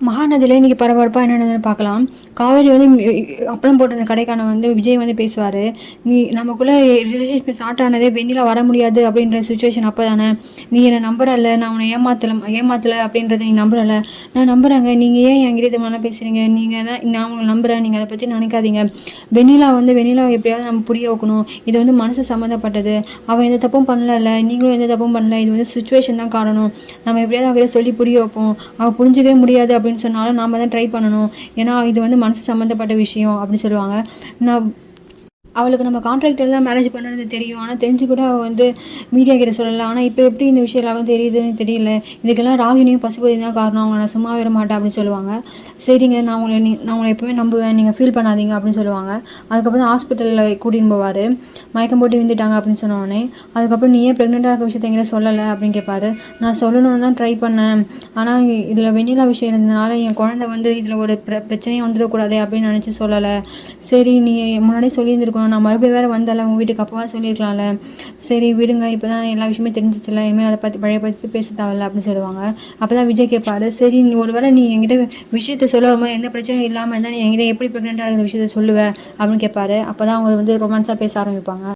மகாநதியில் இன்றைக்கி பரபரப்பாக என்னென்னு பார்க்கலாம். காவேரி வந்து அப்பளம் போட்ட அந்த கடைக்கான வந்து விஜய் வந்து பேசுவார். நீ நமக்குள்ளே ரிலேஷன்ஷிப் ஸ்டார்ட் ஆனதே வெண்ணிலா வர முடியாது அப்படின்ற சுச்சுவேஷன் அப்போ தானே. நீ என்னை நம்புறல, நான் உன்னை ஏமாத்தலை அப்படின்றத நீ நம்புறல. நான் நம்புறேங்க. நீங்கள் ஏன் என்கிட்ட இது மாதிரிலாம் பேசுகிறீங்க? நீங்கள் தான், நான் உங்களை நம்புகிறேன், நீங்கள் அதை பற்றி நினைக்காதீங்க. வெண்ணிலாவை எப்படியாவது நம்ம புரிய வைக்கணும். இது வந்து மனசு சம்மந்தப்பட்டது. அவன் எந்த தப்பும் பண்ணல, நீங்களும் எந்த தப்பும் பண்ணல. இது வந்து சுச்சுவேஷன் தான் காரணம். நம்ம எப்படியாவது அவங்ககிட்ட சொல்லி புரிய வைப்போம். அவள் புரிஞ்சிக்கவே முடியாது அப்படின்னு சொன்னாலும் நாம தான் ட்ரை பண்ணணும். ஏன்னா இது வந்து மனசு சம்மந்தப்பட்ட விஷயம் அப்படின்னு சொல்லுவாங்க. அவளுக்கு நம்ம கான்ட்ராக்ட் எல்லாம் மேரேஜ் பண்ணுறது தெரியும். ஆனால் தெரிஞ்சு கூட அவள் வந்து மீடியா கிட்ட சொல்லலை. ஆனால் இப்போ எப்படி இந்த விஷயம் எல்லாம் தெரியுதுன்னு தெரியல. இதுக்கெல்லாம் ராகினியும் பசுபதி தான் காரணம். அவங்க நான் சும்மா விட மாட்டேன் அப்படின்னு சொல்லுவாங்க. சரிங்க, நான் உங்களை எப்பவுமே நம்புவேன், நீங்கள் ஃபீல் பண்ணாதீங்க அப்படின்னு சொல்லுவாங்க. அதுக்கப்புறம் தான் ஹாஸ்பிட்டலில் கூட்டின்னு போவார். மயக்கம் போட்டு விழுந்துட்டாங்க அப்படின்னு சொன்னோடனே, அதுக்கப்புறம் நீ ஏன் ப்ரெக்னெண்ட்டாக இருக்க விஷயத்த எங்கிட்ட சொல்லலை அப்படின்னு கேட்பாரு. நான் சொல்லணும்னு தான் ட்ரை பண்ணேன். ஆனால் இதில் வெண்ணிலா விஷயம் இருந்ததுனால என் குழந்தை வந்து இதில் ஒரு பிரச்சனையும் வந்துடக்கூடாது அப்படின்னு நினச்சி சொல்லலை. சரி, நீ முன்னாடியே சொல்லியிருந்துருக்கணும். நான் மறுபடியும் வேறு வந்தால உங்கள் வீட்டுக்கு அப்போவா சொல்லியிருக்கலாம்ல. சரி விடுங்க, இப்போ தான் எல்லா விஷயமே தெரிஞ்சிச்சுல, இனிமேல் அதை பழைய பற்றி பேச தேவையில்ல அப்படின்னு சொல்லுவாங்க. அப்போ தான் விஜய் கேட்பாரு, சரி நீ ஒருவேளை நீ என்கிட்ட விஷயத்த சொல்ல வரும்போது எந்த பிரச்சனையும் இல்லாமல் இருந்தால் நீ என்கிட்ட எப்படி ப்ரெக்னெண்ட்டாக இருந்த விஷயத்த சொல்லுவேன் அப்படின்னு கேட்பாரு. அப்போ தான் அவங்க வந்து ரொமான்ஸாக பேச ஆரம்பிப்பாங்க.